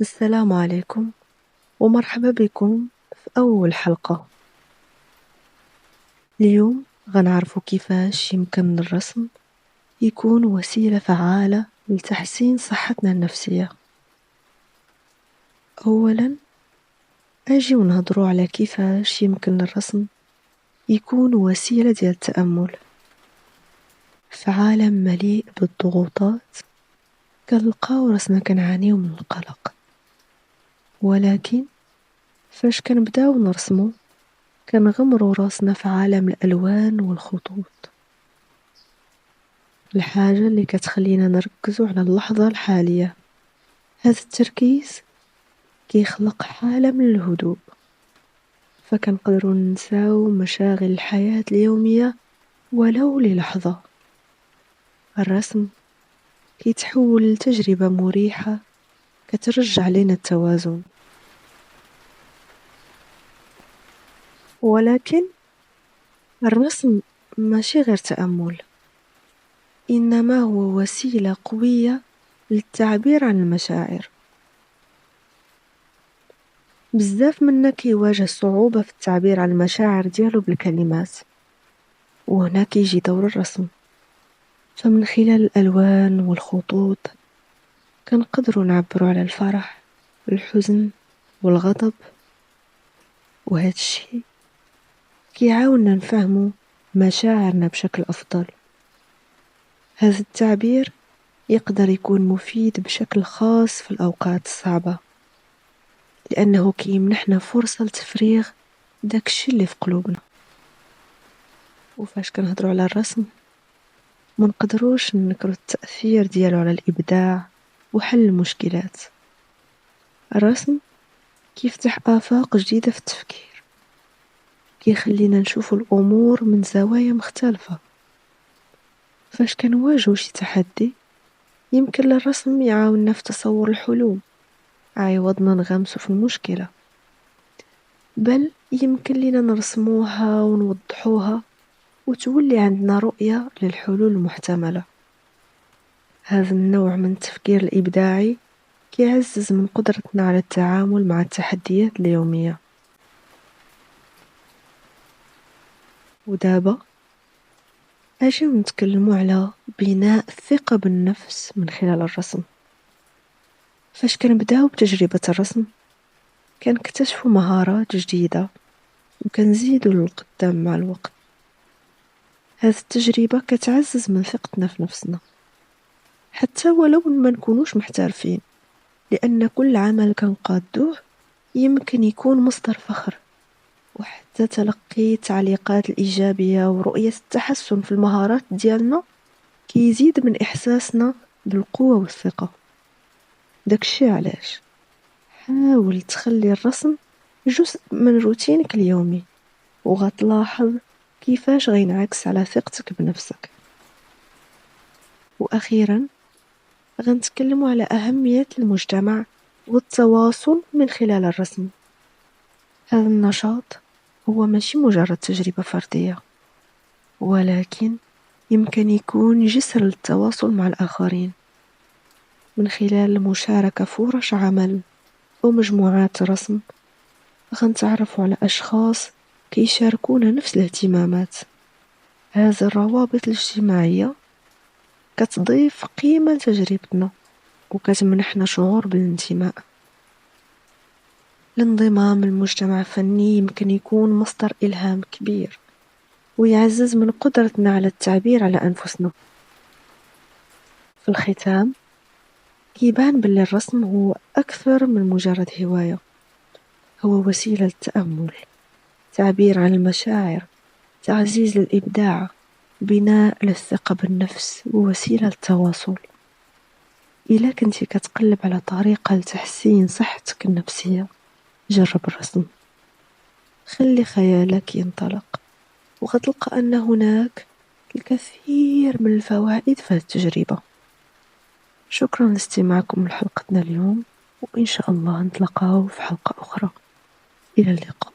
السلام عليكم ومرحبا بكم في أول حلقة. اليوم غنعرفوا كيفاش يمكن الرسم يكون وسيلة فعالة لتحسين صحتنا النفسية. أولا أجيو نهضروا على كيفاش يمكن الرسم يكون وسيلة ديال التأمل في عالم مليء بالضغوطات. كنلقاو راسنا كنعانيو من القلق، ولكن فاش كنبداو نرسمو كنغمرو راسنا في عالم الألوان والخطوط، الحاجة اللي كتخلينا نركزو على اللحظة الحالية. هذا التركيز كيخلق حالة من الهدوء، فكنقدرو ننساو مشاغل الحياة اليومية ولو للحظة. الرسم كيتحول لتجربة مريحة كترجع لنا التوازن. ولكن الرسم ماشي غير تأمل، إنما هو وسيلة قوية للتعبير عن المشاعر. بزاف منا كيواجه صعوبة في التعبير عن المشاعر ديالو بالكلمات، وهنا كيجي دور الرسم. فمن خلال الألوان والخطوط كنقدروا نعبروا على الفرح، الحزن والغضب، وهذا الشيء كيعاوننا نفهموا مشاعرنا بشكل أفضل. هذا التعبير يقدر يكون مفيد بشكل خاص في الأوقات الصعبة، لأنه كيمنحنا فرصة لتفريغ داكشي اللي في قلوبنا. وفاش كنهضروا على الرسم منقدروش ننكروا التأثير ديالو على الإبداع وحل المشكلات. الرسم كيفتح آفاق جديدة في التفكير، كيخلينا نشوفوا الأمور من زوايا مختلفة. فاش كنواجهوا شي تحدي يمكن للرسم يعاوننا في تصور الحلول عوضنا نغمسوا في المشكلة، بل يمكن لنا نرسموها ونوضحوها وتولي عندنا رؤية للحلول المحتملة. هذا النوع من التفكير الإبداعي كيعزز من قدرتنا على التعامل مع التحديات اليومية. ودابا أجيو نتكلموا على بناء الثقة بالنفس من خلال الرسم. فاش كنبداو بتجربة الرسم كنكتشفوا مهارات جديدة وكنزيدوا للقدام مع الوقت. هذه التجربة كتعزز من ثقتنا في نفسنا حتى ولو ما نكونوش محترفين، لأن كل عمل كنقادوه يمكن يكون مصدر فخر. وحتى تلقي التعليقات الإيجابية ورؤية التحسن في المهارات ديالنا كيزيد من إحساسنا بالقوة والثقة. داكشي علاش حاول تخلي الرسم جزء من روتينك اليومي، وغتلاحظ كيفاش غينعكس على ثقتك بنفسك. وأخيرا غنتكلموا على أهمية المجتمع والتواصل من خلال الرسم. هذا النشاط هو ماشي مجرد تجربة فردية، ولكن يمكن يكون جسر للتواصل مع الآخرين من خلال مشاركة فرص عمل أو مجموعات رسم. غنتعرفوا على أشخاص كيشاركونا نفس الاهتمامات. هذه الروابط الاجتماعية كتضيف قيمة لتجربتنا وكتمنحنا شعور بالانتماء. الانضمام للمجتمع الفني يمكن يكون مصدر إلهام كبير ويعزز من قدرتنا على التعبير على أنفسنا. في الختام كيبان باللي الرسم هو أكثر من مجرد هواية، هو وسيلة للتأمل، تعبير عن المشاعر، تعزيز للإبداع، بناء للثقة بالنفس، ووسيلة للتواصل. إلا كنتي كتقلب على طريقة لتحسين صحتك النفسية جرب الرسم، خلي خيالك ينطلق وغتلقى أن هناك الكثير من الفوائد في التجربة. شكرا لاستماعكم لحلقتنا اليوم، وإن شاء الله نتلاقاو في حلقة أخرى. إلى اللقاء.